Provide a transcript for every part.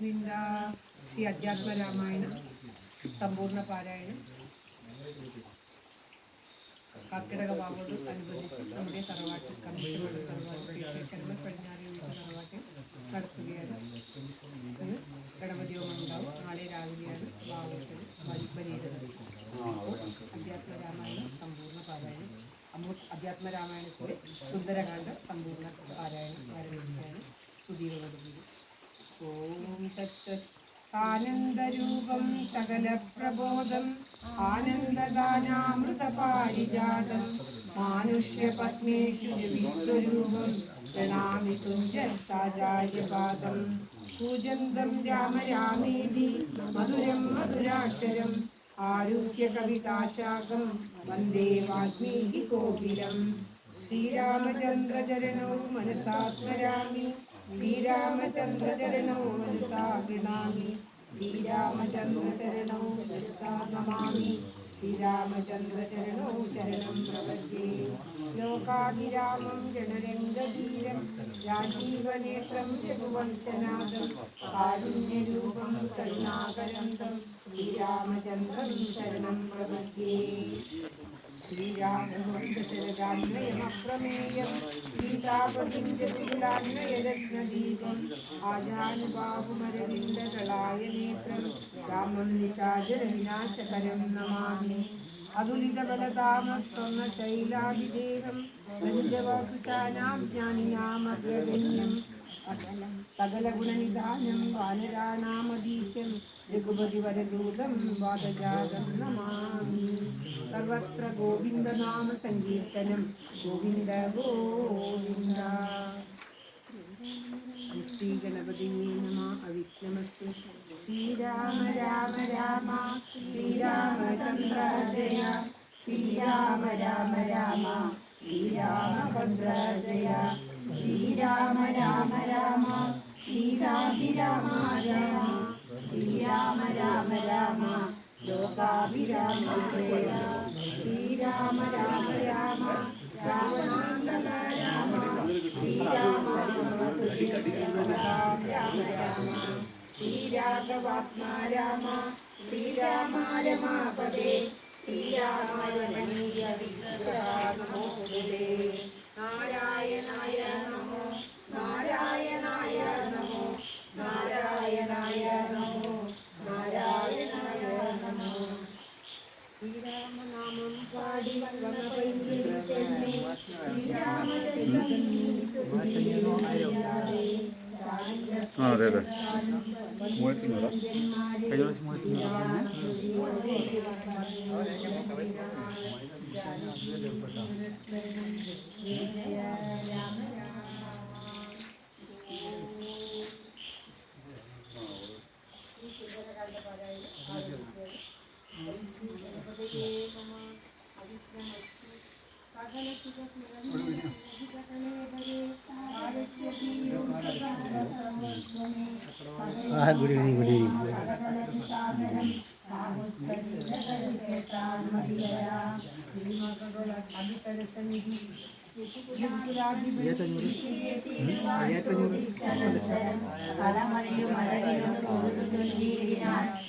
ഗോവിന്ദ. ശ്രീ അധ്യാത്മരാമായണം സമ്പൂർണ്ണ പാരായണം കർക്കിടക വാവോട് അനുബന്ധിച്ച് നമ്മുടെ തറവാട്ടിൽ കമ്മീഷനോട് തറവാട്ടിൽ ശർമ്മ പടിഞ്ഞാറി തറവാട്ടിൽ നടത്തുകയാണ്. ഇന്ന് ഗണപതി ഹോമം ഉണ്ടാവും. നാളെ രാവിലെയാണ് വാവോട്ടിൽ ബലിയിടുന്നത്. അധ്യാത്മരാമായണം സമ്പൂർണ്ണ പാരായണം അധ്യാത്മരാമായണത്തിലെ സുന്ദരകാന്ഡ സമ്പൂർണ്ണ പാരായണം ആരംഭിക്കുകയാണ്. സുധീരോടുകൂടി ഓം തത്സത്. ആനന്ദരൂപം സകല പ്രബോധം ആനന്ദദാനാമൃതപാരിജാതം മാനുഷ്യ പത്മേഷു വിശ്വരൂപം പ്രണാമി തുഞ്ചാചാര്യപാദം പൂജന്തം രാമ രാമേതി മധുരം മധുരാക്ഷരം ആരുഹ്യ കവിതാശാഖം വന്ദേ വാൽമീകി കോകിലം. ശ്രീരാമചന്ദ്രചരണോ മനസാ സ്മരാമി ശ്രീരാമചന്ദ്രചരണോ മനസാ ഗൃഹാമി ശ്രീരാമചന്ദ്രചരണോ മനസാ നമാമി ശ്രീരാമചന്ദ്രചരണോ ശരണം പ്രപദ്യേ. ലോകാഭിരാമം ജനരംഗധീരം രാജീവനേത്രം രഘുവംശനാഥം കാരുണ്യരൂപം കരുണാകരന്തം ശ്രീരാമചന്ദ്രം ശരണം പ്രപദ്യേ. ശ്രീരാമപ്രമേയം സീതാപതിരത്നദീപം ആജാനുബാഹുമരവിന്ദകളായ നേത്രം രാമം നിശാചര വിനാശകരം നമാമി. അതുലിതബലതാമസ്വർണ്ണ ശൈലാഭിദേഹം രഞ്ജവാകുശാനാം ജ്ഞാനിനാമഗ്രഗണ്യം സകല ഗുണനിധാനം വാനരാണാമധീശം രഘുപതി വരദൂതം വാദജാതം നമാമി. സർവത്ര ഗോവിന്ദനാമ സങ്കീർത്തനം ഗോവിന്ദ ഗോവിന്ദ. ശ്രീ ഗണപതിയേ നമഃ. അവിഘ്നമസ്തു. ശ്രീരാമ രാമ രാമ ശ്രീരാമചന്ദ്ര ജയ ശ്രീരാമ രാമ രാമ ശ്രീരാമഭദ്ര ജയ ശ്രീരാമ രാമ രാമ സീതാഭിരാമ രാമ ശ്രീരാമ രാമ രാമ ലോകാഭിരാമ ജയ ശ്രീരാമ രാമ രാമ രാവണാന്തക രാമ ശ്രീരാമ രാമ രാമ ശ്രീരാഘവാത്മാ രാമ ശ്രീരാമ രമാപദേ ശ്രീരാമ രമണീയ വിശ്വനമോസ്തുതേ. നാരായണായ നമോ നാരായണായ നമോ നാരായണായ നമോ നാരായണായ നമോ. ശ്രീരാമനാമം പാടി വനപൈതൃകന്നെ അതെ അതെ മൂവത്തിനൂറാ കഴിഞ്ഞ പ്രാവശ്യം ഗുഡ് ഈവനിങ്. Good evening.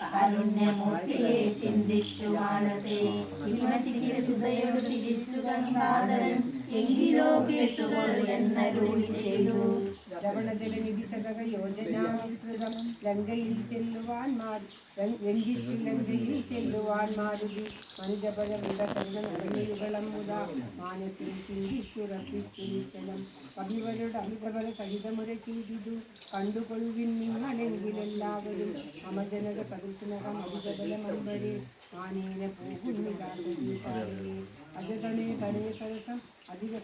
കാരുണ്യമൂർത്തിയെ ചിന്തിച്ചു മാനസേ ഹിമശിഖിരസുതയോട് തിരിച്ചു ഗംഗാധരൻ എങ്കിലോ കേട്ടുകൊള്ളു എന്നരുളി ചെയ്തു. ലവണജലനിധി സകല യോജനാവിസ്തൃതം ലങ്കയിൽ ചെല്ലുവാൻ ലംഘിച്ചു ലങ്കയിൽ ചെല്ലുവാൻ മാരുതി മനുജപരവിടകർണ നിറഞ്ഞയുകളം മുത മാനസിൽ ചിന്തിച്ചുറപ്പിച്ചു നിശ്ചലം കവിവരുടെ അമിതബല സഹിതമുര ചെയ്തിതു കണ്ടുകൊള്ളുവിൻ നിങ്ങളെങ്കിലെല്ലാവരും അമജനക സദൃശനകം അധികബലമൻവരെ മാനേന പോകുന്നിതാസീസാരേ അജതനേ തനേ സരസം അധിക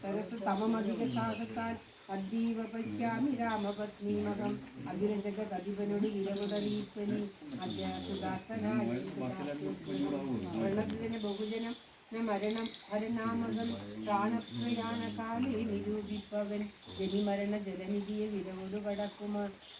സരസ സമമധിക സാഹസാൽ അദ്ദീവ പശ്യാമി രാമപത്നീമകം അഖില ജഗതധിപനോട് വിരവുടലീപ്പനി അധ്യാത്മദാസനായ ബഹുജനം മരണം ഹരനാമകം പ്രാണപ്രയാണകാലേ നിരൂപിപ്പവൻ ജനിമരണ ജലനിധിയെ വിരവോടു കടക്കുമ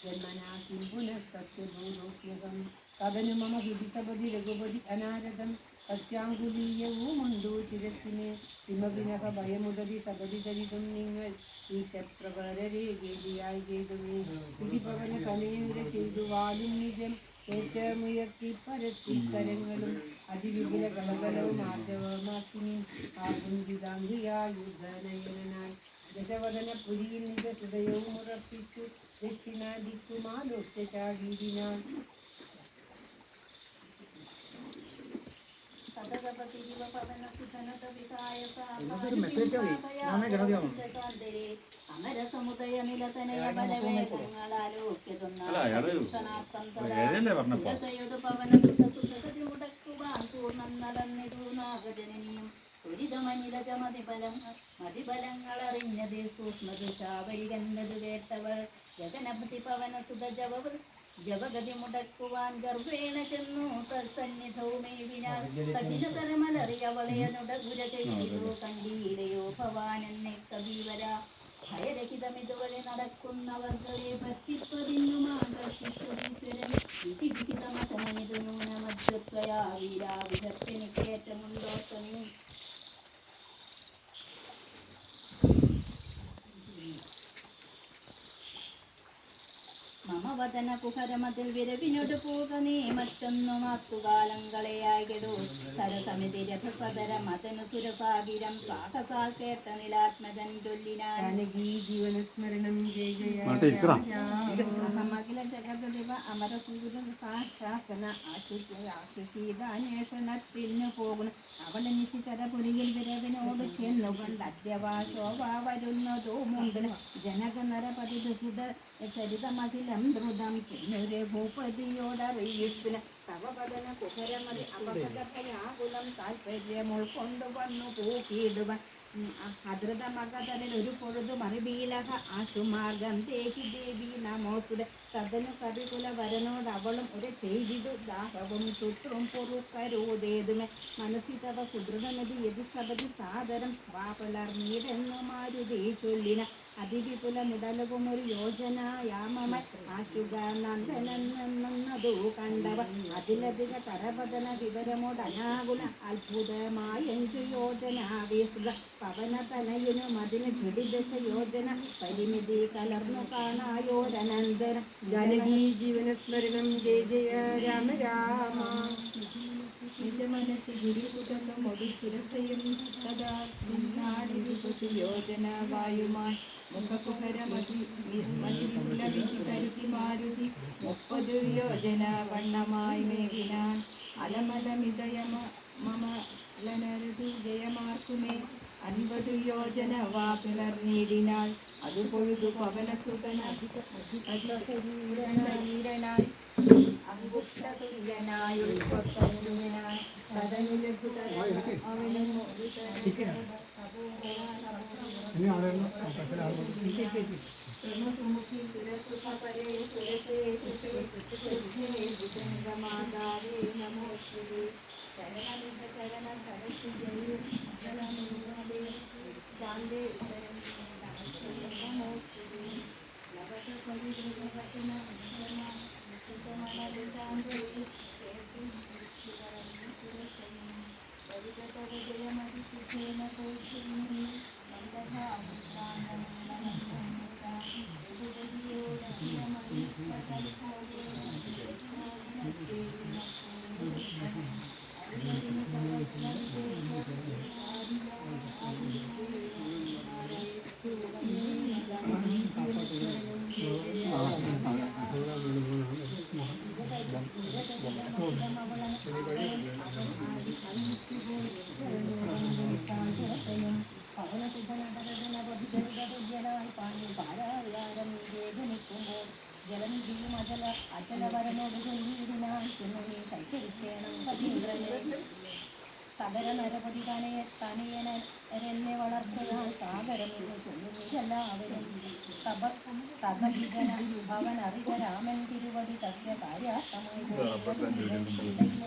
ജന്മനാശിം പുനഃസത്യഭൂതോസ്യകം തദനു മമ ഹിതിസപതി രഘുപതി അനാരദം സത്യാങ്കുലീയവുമുണ്ടു ശിരസിനെ ഹിമവിനക ഭയമുദതി സപതി ധരിതും നിങ്ങൾ ഈശപ്രവരരെ ഗേദിയായി ചെയ്തുവേ വിധിഭവന കനയുര ചെയ്തു വാലും നിജം ഏറ്റമുയർത്തി പരത്തി കരങ്ങളും അതിവിപുല കളകലവും ആർജവമാക്കിനി ആകുഞ്ചിതാംഗിയായുധനയനായി ദശവദന പുരിയിൽ നിജ ഹൃദയവും ഉറപ്പിച്ചു ദക്ഷിണാദിക്കുമാലോക്യ ചാടീരിനാൾ അമരസമുദയ നിലതനയ ബലവേദങ്ങളാലോക്യതൊന്നാകുവാൻ മതിഫലങ്ങളറിഞ്ഞത് സൂക്ഷ്മദുഷാപരികന്നത് കേട്ടവൾ ജഗനപതി പവന സുത ജവഗതി മുടക്കുവാൻ ഗർഭേണ ചെന്നു തത്സന്നിധവുമേവിനാൽ കഠിനതരമലറിയവളയനുട ചെയ്തു കണ്ടീലയോ ഭവാൻ എന്നെ കവീവര ഭയരഹിതമിതുവരെ നടക്കുന്നവർകളെ ഭക്തിപ്പതിന്നുമാകർഷിച്ചതീശ്വരൻ നൂനമധ്യത്വയാ വീരാവിധത്തിനിക്കേറ്റമുണ്ടോ തന്നെ മമവദന കുഹരമതിൽ വിരവിനോട് പോക നീ മറ്റൊന്നു മാത്തുകാലങ്ങളെയായിടൂ സരസമിതി രഥസദര മതനു സുരസാഗിരം സാഹസാൽ കേട്ട നിലാത്മജൻ ചൊല്ലിനാൻ ജീവനസ്മരണം ജയ ജയ അഖില ജഗദേവ അമരസൂര ശാസന ആശുഷീതാന്വേഷണത്തിനു പോകുന്നു അവളെ നിശിചരപുരിയിൽ വിരവിനോട് ചെന്നുകൊണ്ട് അദ്യവാ ശോഭ വരുന്നതോ മുണ്ടിന് ജനക നരപതി ദുരിത ചരിതമഖിലം ദ്രുതം ചെന്നൊരു ഭൂപതിയോടറിയിച്ചിന് തവപദന കുഹരമതി അപകടഭയാകുലം താല്പര്യം ഉൾക്കൊണ്ടുവന്നു പൂക്കിയിടുവാൻ അധൃതമകതലിൽ ഒരു പൊഴുതു മറിബീലഹ ആശുമാർഗം ദേഹി ദേവി നമോസ്തുത തദനു കവികുല വരനോട് അവളും ഒരു ചെയ്തിതു ദാഹവും ചുറ്റും പൊറുക്കരുതേതുമേ മനസ്സിതവ സുദൃഢമതി യതി സബതി സാദരം വാപലർന്നീരെന്നു മാരുതി ചൊല്ലിന അതിവിപുല മുടലവും ഒരു യോജനയാമമ ആശുക നന്ദനെന്നതു കണ്ടവ അതിലധിക തരപതന വിവരമോട് അനാകുല അത്ഭുതമായഞ്ചു യോജന ആവേശുക പവനതനയനു മതിന് ചുടിദശ യോജന പരിമിതി കലർന്നു കാണായോരനന്തരം ജാനകീ ജീവനസ്മരണം ജയ ജയ രാമ രാമ നിജ മനസ്സി ഗുരുപുതന്നു മൊടി ശിരസയും തഥാ യോജന വായുമാൻ മുഖകുഹരമതി കരുതി മാരുതി 30 യോജന വണ്ണമായി മേവിനാൻ അലമലമിതയ മമലനരുതു ജയമാർക്കുമേ 50 യോജന വാ പിളർന്നിടിനാൾ അത് പൊഴുതു പവനസുതനീരനായി അങ്കുഷ്ടതുല്യനായി ഉൾക്കൊത്തനായി സദര നരപതി തനയനെ വളർത്തയാൽ സാഗരമിതു ചൊല്ലുന്നിതെല്ലാവരും അവൻ അറിക രാമൻ തിരുവടി തസ്യ കാര്യാർത്ഥമായി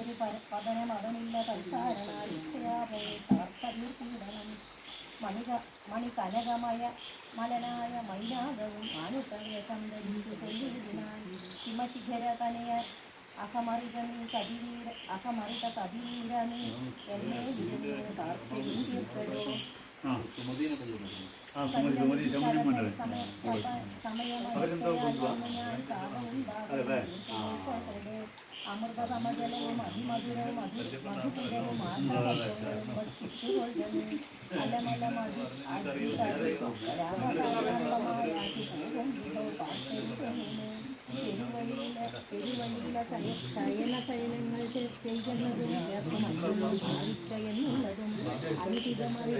ഒരു പതനം അവനില്ല തൽക്കാരണാലിച്ഛയാപോയി തകർത്തീർത്തിയിടണം മണികനകമയ മലനായ മൈനാകവും ആനുക്കയെ സന്തരിച്ചു കൊല്ലിരുന്നാൻ ഹിമശിഖര തനയ അഹമറിത കതിവീര നീ എന്നെ വിരുന്ന് കാർച്ചയും തീർക്കലോ ആ സുമതി ശമനം മണ്ഡലം അവരെന്തോ കൊണ്ടുപോവാ അതല്ലേ അമൃതമജലവും അതിമധുരവും മധുരവും ശയന ശയനങ്ങൾ ചെയ്യുന്നതും ഭാവിക്ക എന്നുള്ളതും അന്തികമായി